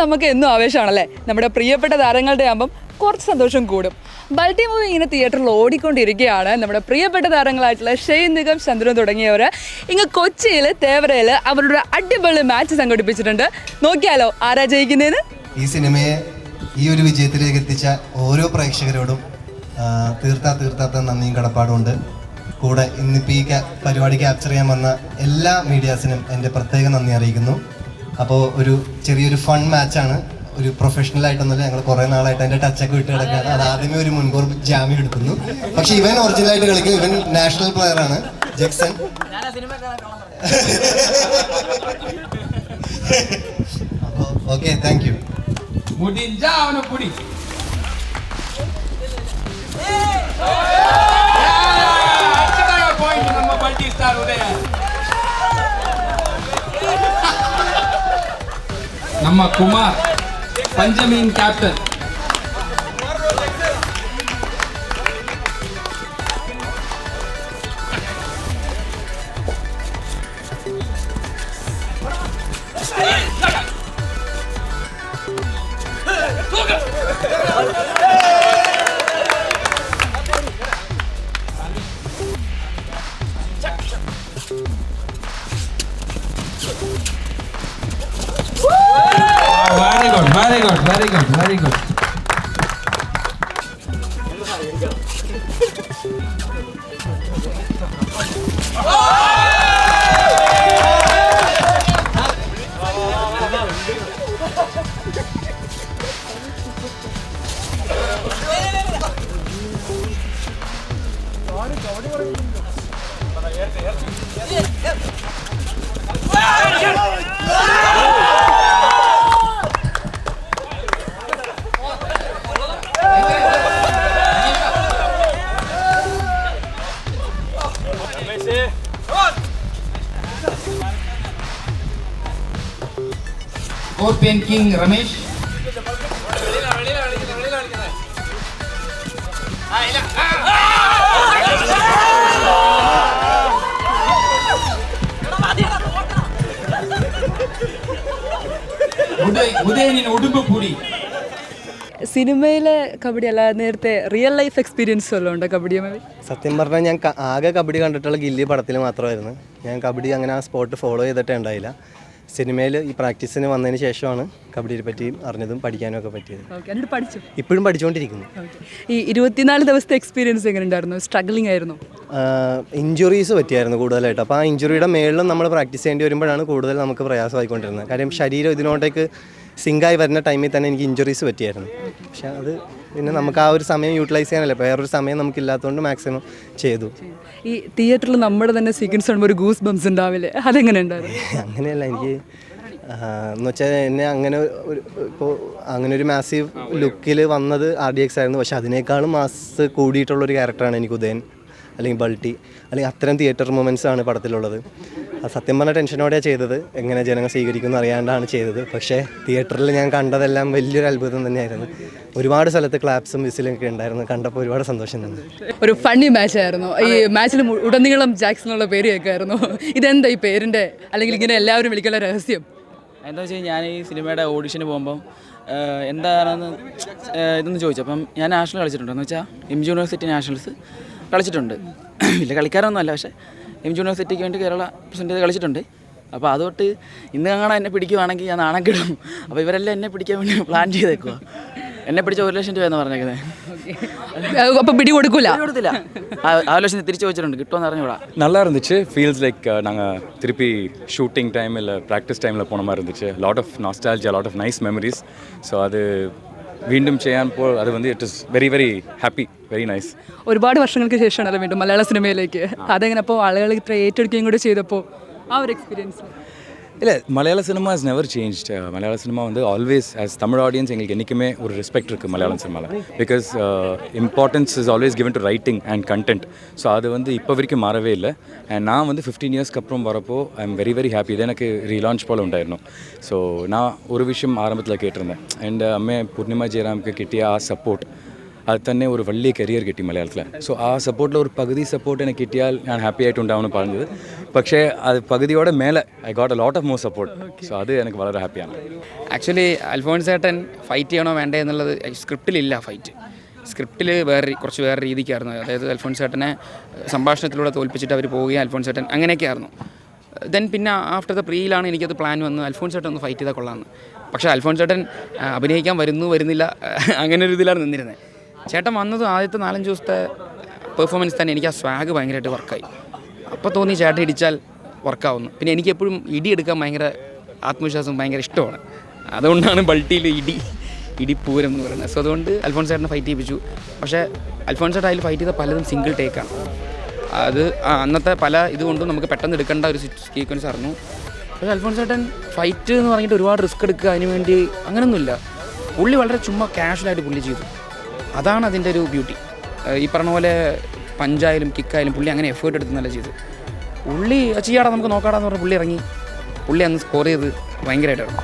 നമുക്ക് എന്നും ആവേശമാണല്ലേ. നമ്മുടെ പ്രിയപ്പെട്ട താരങ്ങളുടെ ആകുമ്പം കുറച്ച് സന്തോഷം കൂടും. ബൾട്ടി മൂവി ഇങ്ങനെ തിയേറ്ററിൽ ഓടിക്കൊണ്ടിരിക്കുകയാണ്. നമ്മുടെ പ്രിയപ്പെട്ട താരങ്ങളായിട്ടുള്ള ഷെയ്ൻ നിഗം, ചന്ദ്രൻ തുടങ്ങിയവർ ഇങ്ങ് കൊച്ചിയിൽ തേവരയിൽ അവരുടെ അടിപൊളി മാച്ച് സംഘടിപ്പിച്ചിട്ടുണ്ട്. നോക്കിയാലോ ആരാ ജയിക്കുന്നതെന്ന്. ഈ സിനിമയെ ഈ ഒരു വിജയത്തിലേക്ക് എത്തിച്ച ഓരോ പ്രേക്ഷകരോടും തീർത്താത്ത നന്ദിയും കടപ്പാടുമുണ്ട്. കൂടെ ഇന്നിപ്പോൾ ഈ പരിപാടി ക്യാപ്ചർ ചെയ്യാൻ വന്ന എല്ലാ മീഡിയാസിനും എൻ്റെ പ്രത്യേക നന്ദി അറിയിക്കുന്നു. അപ്പോൾ ഒരു ചെറിയൊരു ഫൺ മാച്ചാണ്, ഒരു പ്രൊഫഷണൽ ആയിട്ടൊന്നുമില്ല. ഞങ്ങൾ കുറേ നാളായിട്ട് അതിൻ്റെ ടച്ചൊക്കെ വിട്ട് കിടക്കുകയാണ്. അത് ആദ്യമേ ഒരു മുൻകൂർ ജാമ്യം എടുക്കുന്നു. പക്ഷേ ഇവൻ ഒറിജിനലായിട്ട് കളിക്കും. ഇവൻ നാഷണൽ പ്ലെയറാണ്, ജക്സൺ. അപ്പോൾ ഓക്കെ, താങ്ക് യു. ನಮ್ಮ ಕುಮಾರ್ ಪಂಚಮೀನ್ captain. Very good. Scorpion King Ramesh. ഉദയനിന് ഉടുമ്പ് പൂടി. സിനിമയിലെ കബഡി അല്ല, നേരത്തെ റിയൽ ലൈഫ് എക്സ്പീരിയൻസ് വല്ലതും ഉണ്ടോ കബഡി? സത്യം പറഞ്ഞാൽ ഞാൻ ആകെ കബഡി കണ്ടിട്ടുള്ള ഗില്ലി പടത്തിൽ മാത്രമായിരുന്നു. ഞാൻ കബഡി അങ്ങനെ ആ സ്പോട്ട് ഫോളോ ചെയ്തിട്ടേ ഉണ്ടായില്ല. സിനിമയിൽ ഈ പ്രാക്ടീസിന് വന്നതിന് ശേഷമാണ് കബഡിയെ പറ്റിയും അറിഞ്ഞതും പഠിക്കാനും ഒക്കെ പറ്റിയത്. ഇപ്പോഴും പഠിച്ചുകൊണ്ടിരിക്കുന്നു. ഈ 24 ദിവസത്തെ എക്സ്പീരിയൻസ് എങ്ങനെ ഉണ്ടായിരുന്നു? സ്ട്രഗ്ലിംഗ് ആയിരുന്നു? ഇഞ്ചുറീസ് പറ്റിയായിരുന്നു കൂടുതലായിട്ട്. അപ്പോൾ ആ ഇഞ്ചുറിയുടെ മേളിലും നമ്മൾ പ്രാക്ടീസ് ചെയ്യേണ്ടി വരുമ്പോഴാണ് കൂടുതൽ നമുക്ക് പ്രയാസമായിക്കൊണ്ടിരുന്നത്. കാര്യം ശരീരം ഇതിനോട്ടേക്ക് സിങ്കായി വരുന്ന ടൈമിൽ തന്നെ എനിക്ക് ഇഞ്ചുറീസ് പറ്റിയായിരുന്നു. പക്ഷെ അത് പിന്നെ നമുക്ക് ആ ഒരു സമയം യൂട്ടിലൈസ് ചെയ്യാനല്ലേ, വേറൊരു സമയം നമുക്കില്ലാത്തതുകൊണ്ട് മാക്സിമം ചെയ്തു. ഈ തിയേറ്ററിൽ നമ്മുടെ തന്നെ സീക്വൻസ് കാണുമ്പോൾ ഒരു ഗൂസ് ബംസ് ഉണ്ടാവില്ലേ, അതെങ്ങനെ ഉണ്ടായിരുന്നു? അങ്ങനെയല്ല, എനിക്ക് എന്ന് വെച്ചാൽ എന്നെ അങ്ങനെ ഇപ്പോൾ അങ്ങനെ ഒരു മാസീവ് ലുക്കിൽ വന്നത് RDX ആയിരുന്നു. പക്ഷെ അതിനേക്കാളും മാസ് കൂടിയിട്ടുള്ളൊരു ക്യാരക്ടറാണ് എനിക്ക് ഉദയൻ അല്ലെങ്കിൽ ബൾട്ടി അല്ലെങ്കിൽ അത്തരം തിയേറ്റർ മൊമെൻറ്റ്സ് ആണ് പടത്തിലുള്ളത്. അത് സത്യം പറഞ്ഞ ടെൻഷനോടെയാണ് ചെയ്തത്, എങ്ങനെ ജനങ്ങൾ സ്വീകരിക്കുമെന്ന് അറിയാണ്ടാണ് ചെയ്തത്. പക്ഷേ തിയേറ്ററിൽ ഞാൻ കണ്ടതെല്ലാം വലിയൊരു അത്ഭുതം തന്നെയായിരുന്നു. ഒരുപാട് സ്ഥലത്ത് ക്ലാപ്സും വിസിലൊക്കെ ഉണ്ടായിരുന്നു. കണ്ടപ്പോൾ ഒരുപാട് സന്തോഷം തന്നെ. ഒരു ഫണ്ണി മാച്ച് ആയിരുന്നു. ഈ മാച്ചിൽ ഉടനീളം ജാക്സൺ എന്നുള്ള പേര് കേൾക്കായിരുന്നു. ഇതെന്താ ഈ പേരിൻ്റെ, അല്ലെങ്കിൽ ഇങ്ങനെ എല്ലാവരും വിളിക്കാനുള്ള രഹസ്യം എന്താ വെച്ച് കഴിഞ്ഞാൽ ഞാൻ ഈ സിനിമയുടെ ഓഡിഷന് പോകുമ്പം എന്താണെന്ന് ഇതൊന്ന് ചോദിച്ചു. അപ്പം ഞാൻ നാഷണൽ കളിച്ചിട്ടുണ്ട്. എന്ന് വെച്ചാൽ MG യൂണിവേഴ്സിറ്റി നാഷണൽസ് കളിച്ചിട്ടുണ്ട്. വലിയ കളിക്കാരൊന്നും അല്ല, പക്ഷേ MG യൂണിവേഴ്സിറ്റിക്ക് വേണ്ടി കേരള പ്രസൻറ്റ് ചെയ്ത് കളിച്ചിട്ടുണ്ട്. അപ്പോൾ അതുതൊട്ട് ഇന്ന് കാണാൻ എന്നെ പിടിക്കുവാണെങ്കിൽ ഞാൻ നാണം കിടും. അപ്പോൾ ഇവരെല്ലാം എന്നെ പിടിക്കാൻ വേണ്ടി പ്ലാൻ ചെയ്തേക്കുക. എന്നെ പിടിച്ച 1 ലക്ഷം രൂപയെന്ന് പറഞ്ഞേക്കുന്നത്. അപ്പോൾ പിടി കൊടുക്കില്ല. 1 ലക്ഷം തിരിച്ചു വെച്ചിട്ടുണ്ട്, കിട്ടുമെന്ന് അറിഞ്ഞൂടാ. நல்லா இருந்துச்சு. ஃபீல்ஸ் லைக் நாங்கள் திருப்பி ஷூட்டிங் டைம் இல்லை ப்ராக்டிஸ் டைமில் போன மாதிரி இருந்துச்சு. Lot of nostalgia, lot of nice memories. So அது വീണ്ടും ചെയ്യാൻ അത് വന്ന് it is very very happy, very nice. ഒരുപാട് വർഷങ്ങൾക്ക് ശേഷമാണല്ലോ വീണ്ടും മലയാള സിനിമയിലേക്ക്. അതെങ്ങനെ അപ്പോൾ ആളുകൾ ഇത്ര ഏറ്റെടുക്കുകയും കൂടെ ചെയ്തപ്പോൾ ആ ഒരു എക്സ്പീരിയൻസ്? இல்லை, மலையாள சினிமா இஸ் நெவர் சேஞ்ச்ட். மலையாள சினிமா வந்து ஆல்வேஸ் ஆஸ் தமிழ் ஆடியன்ஸ் எங்களுக்கு என்றைக்குமே ஒரு ரெஸ்பெக்ட் இருக்குது மலையாளம் சினிமாவில். Because importance is always given to writing and content. So அது வந்து இப்போ வரைக்கும் மாறவே இல்லை. அண்ட் நான் வந்து 15 இயர்ஸ்க்கு அப்புறம் வரப்போ I am very very happy. இது எனக்கு ரீலான்ச் போல் உண்டாயிருந்தோம். ஸோ நான் ஒரு விஷயம் ஆரம்பத்தில் கேட்டிருந்தேன். And Amme Purnima ஜெயராமுக்கு கிட்டிய ah support അത് തന്നെ ഒരു വലിയ കരിയർ കിട്ടി മലയാളത്തിൽ. സോ ആ സപ്പോർട്ടിൽ ഒരു പകുതി സപ്പോർട്ട് എനിക്ക് കിട്ടിയാൽ ഞാൻ ഹാപ്പി ആയിട്ടുണ്ടാവുമെന്ന് പറഞ്ഞത്. പക്ഷേ അത് പകുതിയോടെ മേലെ I got a lot of more support. So അത് എനിക്ക് വളരെ ഹാപ്പിയാണ്. ആക്ച്വലി അൽഫോൺസ് ചേട്ടൻ ഫൈറ്റ് ചെയ്യണോ വേണ്ടേ എന്നുള്ളത് സ്ക്രിപ്റ്റിലില്ല. ഫൈറ്റ് സ്ക്രിപ്റ്റിൽ കുറച്ച് വേറെ രീതിക്കായിരുന്നു. അതായത് അൽഫോൺസ് ചേട്ടനെ സംഭാഷണത്തിലൂടെ തോൽപ്പിച്ചിട്ട് അവർ പോവുകയും അൽഫോൺസ് ചേട്ടൻ അങ്ങനെയൊക്കെ ആയിരുന്നു. ദെൻ പിന്നെ ആഫ്റ്റർ ദ പ്രീയിലാണ് എനിക്കത് പ്ലാൻ വന്ന് അൽഫോൺസ് ചേട്ടൻ ഒന്ന് ഫൈറ്റ് ചെയ്താൽ കൊള്ളാമെന്ന്. പക്ഷേ അൽഫോൺസ് ചേട്ടൻ അഭിനയിക്കാൻ വരുന്നില്ല അങ്ങനെ ഒരു ഇതിലാണ് നിന്നിരുന്നത്. ചേട്ടൻ വന്നത് ആദ്യത്തെ 4-5 ദിവസത്തെ പെർഫോമൻസ് തന്നെ എനിക്ക് ആ സ്വാഗ് ഭയങ്കരമായിട്ട് വർക്കായി. അപ്പോൾ തോന്നി ചേട്ടൻ ഇടിച്ചാൽ വർക്കാവുന്നു. പിന്നെ എനിക്കെപ്പോഴും ഇടിയെടുക്കാൻ ഭയങ്കര ആത്മവിശ്വാസം ഭയങ്കര ഇഷ്ടമാണ്. അതുകൊണ്ടാണ് ബൾട്ടിയിൽ ഇടിപ്പൂരം എന്ന് പറയുന്നത്. സോ അതുകൊണ്ട് അൽഫോൺസ് ചേട്ടനെ ഫൈറ്റ് ചെയ്യിപ്പിച്ചു. പക്ഷേ അൽഫോൺസ് ചേട്ടൻ അതിൽ ഫൈറ്റ് ചെയ്ത പലതും സിംഗിൾ ടേക്കാണ്. അത് അന്നത്തെ പല ഇതുകൊണ്ടും നമുക്ക് പെട്ടെന്ന് എടുക്കേണ്ട ഒരു സീക്വൻസ് ആയിരുന്നു. പക്ഷേ അൽഫോൺസ് ചേട്ടൻ ഫൈറ്റ് എന്ന് പറഞ്ഞിട്ട് ഒരുപാട് റിസ്ക് എടുക്കുക അതിന് വേണ്ടി അങ്ങനെയൊന്നുമില്ല. പുള്ളി വളരെ ചുമ്മാ കാഷ്വലായിട്ട് പുള്ളി ചെയ്തു. അതാണ് അതിൻ്റെ ഒരു ബ്യൂട്ടി. ഈ പറഞ്ഞ പോലെ പഞ്ചായാലും കിക്കായാലും പുള്ളി അങ്ങനെ എഫേർട്ട് എടുത്ത് ചെയ്തു. പുള്ളി ചെയ്യാടാ നമുക്ക് നോക്കാടാന്ന് പറഞ്ഞ പുള്ളി ഇറങ്ങി. പുള്ളി അന്ന് സ്കോർ ചെയ്ത് ഭയങ്കരമായിട്ടായിരുന്നു.